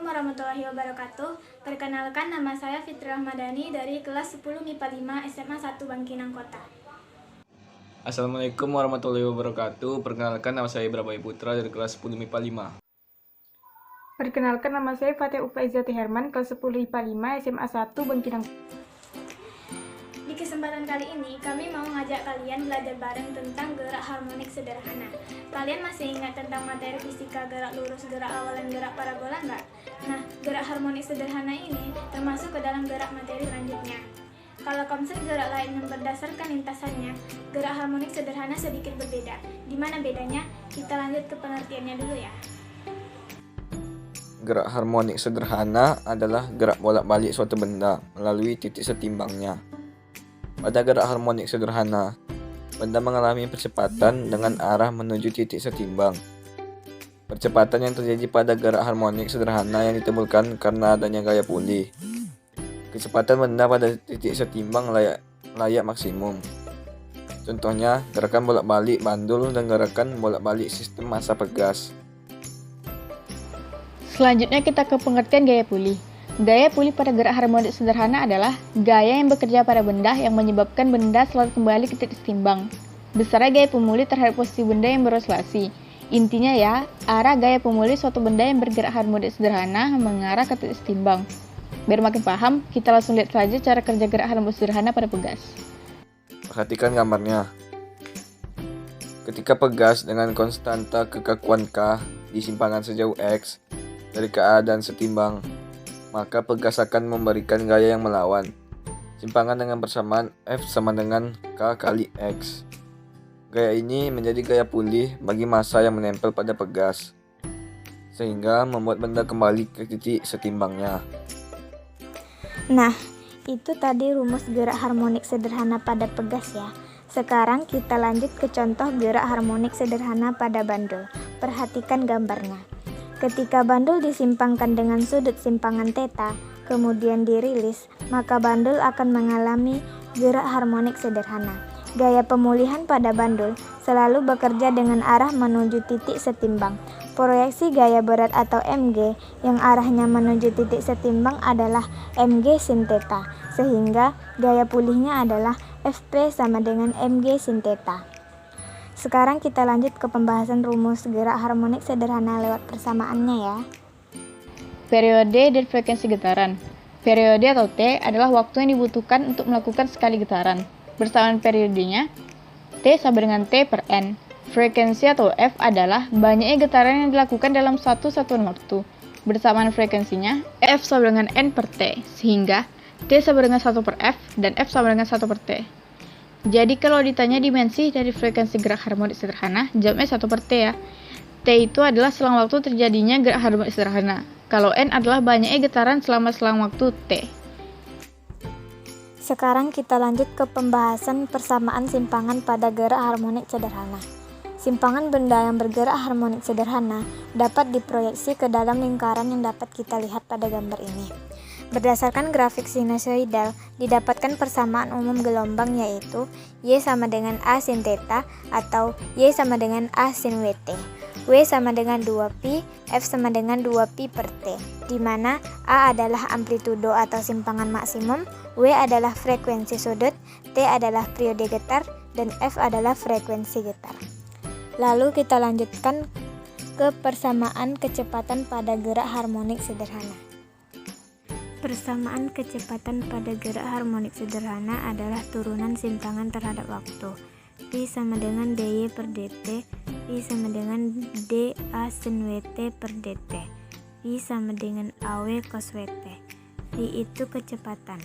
warahmatullahi wabarakatuh. Perkenalkan, nama saya Fitri Rahmadani dari kelas 10 MIPA 5 SMA 1 Bangkinang Kota. Assalamualaikum warahmatullahi wabarakatuh. Perkenalkan, nama saya Ibrahim Putra dari kelas 10 MIPA 5. Perkenalkan, nama saya Fatih Ufaizati Herman, kelas 10 IPA 5 SMA 1 Bangkinang. Di kesempatan kali ini, kami mau ngajak kalian belajar bareng tentang gerak harmonik sederhana. Kalian masih ingat tentang materi fisika gerak lurus, gerak awal, dan gerak parabola nggak? Nah, gerak harmonik sederhana ini termasuk ke dalam gerak materi selanjutnya. Kalau konsep gerak lain yang berdasarkan lintasannya, gerak harmonik sederhana sedikit berbeda. Di mana bedanya? Kita lanjut ke pengertiannya dulu ya. Gerak harmonik sederhana adalah gerak bolak-balik suatu benda melalui titik setimbangnya. Pada gerak harmonik sederhana, benda mengalami percepatan dengan arah menuju titik setimbang. Percepatan yang terjadi pada gerak harmonik sederhana yang ditimbulkan karena adanya gaya pulih. Kecepatan benda pada titik setimbang layak maksimum. Contohnya, gerakan bolak-balik bandul dan gerakan bolak-balik sistem massa pegas. Selanjutnya kita ke pengertian gaya pulih. Gaya pulih pada gerak harmonik sederhana adalah gaya yang bekerja pada benda yang menyebabkan benda selalu kembali ke titik setimbang. Besarnya gaya pemulih terhadap posisi benda yang beroscilasi. Intinya ya, arah gaya pemulih suatu benda yang bergerak harmonik sederhana mengarah ke titik setimbang. Biar makin paham, kita langsung lihat saja cara kerja gerak harmonik sederhana pada pegas. Perhatikan gambarnya. Ketika pegas dengan konstanta kekakuan K di simpangan sejauh X dari keadaan setimbang, maka pegas akan memberikan gaya yang melawan. Simpangan dengan persamaan F sama dengan K kali X. Gaya ini menjadi gaya pulih bagi massa yang menempel pada pegas, sehingga membuat benda kembali ke titik setimbangnya. Nah, itu tadi rumus gerak harmonik sederhana pada pegas ya. Sekarang kita lanjut ke contoh gerak harmonik sederhana pada bandul. Perhatikan gambarnya. Ketika bandul disimpangkan dengan sudut simpangan θ, kemudian dirilis, maka bandul akan mengalami gerak harmonik sederhana. Gaya pemulihan pada bandul selalu bekerja dengan arah menuju titik setimbang. Proyeksi gaya berat atau mg yang arahnya menuju titik setimbang adalah mg sin θ, sehingga gaya pulihnya adalah Fp sama dengan mg sin θ. Sekarang kita lanjut ke pembahasan rumus gerak harmonik sederhana lewat persamaannya ya. Periode dan frekuensi getaran. Periode atau T adalah waktu yang dibutuhkan untuk melakukan sekali getaran. Bersamaan periodenya, T sama dengan T per N. Frekuensi atau F adalah banyaknya getaran yang dilakukan dalam satu satuan waktu. Bersamaan frekuensinya, F sama dengan N per T, sehingga T sama dengan 1 per F dan F sama dengan 1 per T. Jadi kalau ditanya dimensi dari frekuensi gerak harmonik sederhana, jawabnya 1 per T ya. T itu adalah selang waktu terjadinya gerak harmonik sederhana. Kalau N adalah banyaknya getaran selama selang waktu T. Sekarang kita lanjut ke pembahasan persamaan simpangan pada gerak harmonik sederhana. Simpangan benda yang bergerak harmonik sederhana dapat diproyeksi ke dalam lingkaran yang dapat kita lihat pada gambar ini. Berdasarkan grafik sinusoidal, didapatkan persamaan umum gelombang yaitu Y sama dengan A sin θ atau Y sama dengan A sin Wt. W sama dengan 2pi, F sama dengan 2pi per T, di mana A adalah amplitudo atau simpangan maksimum, W adalah frekuensi sudut, T adalah periode getar, dan F adalah frekuensi getar. Lalu kita lanjutkan ke persamaan kecepatan pada gerak harmonik sederhana. Persamaan kecepatan pada gerak harmonik sederhana adalah turunan simpangan terhadap waktu. I sama dengan dy per dt, I sama dengan dA sin Wt per dt, I sama dengan Aw cos Wt. I itu kecepatan.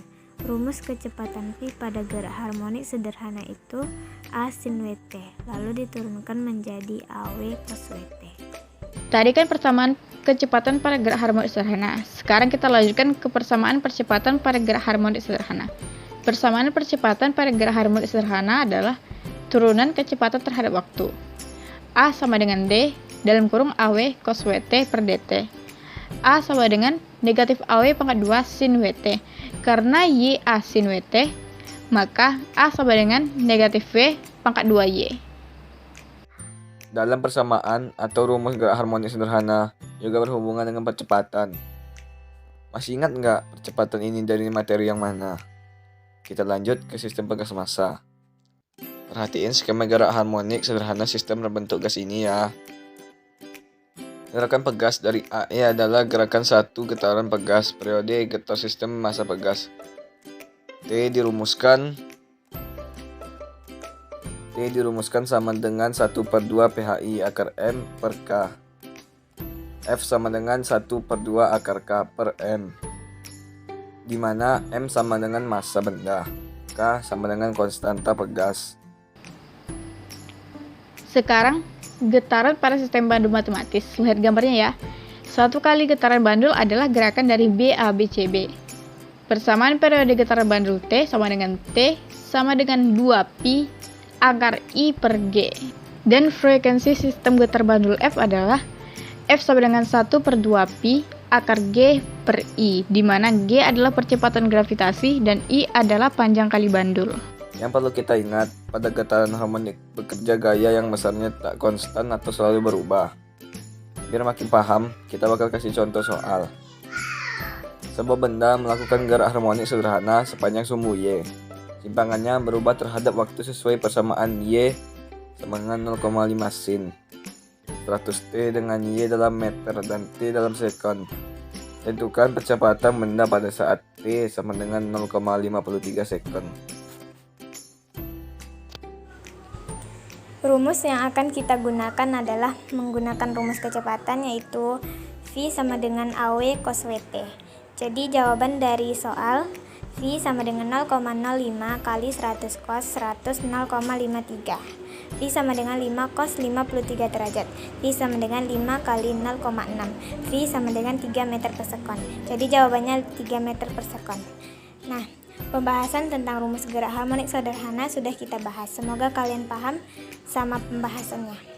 Rumus kecepatan Pi pada gerak harmonik sederhana itu A sin Wt, lalu diturunkan menjadi Aw cos Wt. Tadi kan persamaan kecepatan pada gerak harmonik sederhana. Sekarang kita lanjutkan ke persamaan percepatan pada gerak harmonik sederhana. Persamaan percepatan pada gerak harmonik sederhana adalah turunan kecepatan terhadap waktu. A sama dengan D dalam kurung Aw cos Wt per dt. A sama dengan negatif Aw pangkat 2 sin Wt. Karena Y A sin Wt, maka A sama dengan negatif V pangkat 2Y. Dalam persamaan atau rumus gerak harmonik sederhana juga berhubungan dengan percepatan. Masih ingat nggak percepatan ini dari materi yang mana? Kita lanjut ke sistem pegas massa. Perhatiin skema gerak harmonik sederhana sistem berbentuk gas ini ya. Gerakan pegas dari AE adalah gerakan satu getaran pegas periode getar sistem massa pegas. T dirumuskan sama dengan 1/2 PHI akar M per K. F sama dengan 1/2 akar K per M, di mana M sama dengan massa benda, K sama dengan konstanta pegas. Sekarang, getaran pada sistem bandul matematis. Lihat gambarnya ya. 1 kali getaran bandul adalah gerakan dari BABCB. Persamaan periode getaran bandul T sama dengan T sama dengan 2pi akar I per G. Dan frekuensi sistem getar bandul F adalah F sama dengan 1/2 pi akar G per I, di mana G adalah percepatan gravitasi dan I adalah panjang kali bandul. Yang perlu kita ingat, pada getaran harmonik bekerja gaya yang besarnya tak konstan atau selalu berubah. Biar makin paham, kita bakal kasih contoh soal. Sebuah benda melakukan gerak harmonik sederhana sepanjang sumbu Y. Simpangannya berubah terhadap waktu sesuai persamaan Y sama dengan 0,5 sin. 100T dengan Y dalam meter dan T dalam sekon. Tentukan percepatan benda pada saat T sama dengan 0,53 sekon. Rumus yang akan kita gunakan adalah menggunakan rumus kecepatan, yaitu V sama dengan AW cos WT. Jadi jawaban dari soal V sama dengan 0,05 kali 100 cos 100 0,53. V sama dengan 5 cos 53 derajat. V sama dengan 5 kali 0,6. V sama dengan 3 meter per sekon. Jadi jawabannya 3 meter per sekon. Nah, pembahasan tentang rumus gerak harmonik sederhana sudah kita bahas. Semoga kalian paham sama pembahasannya.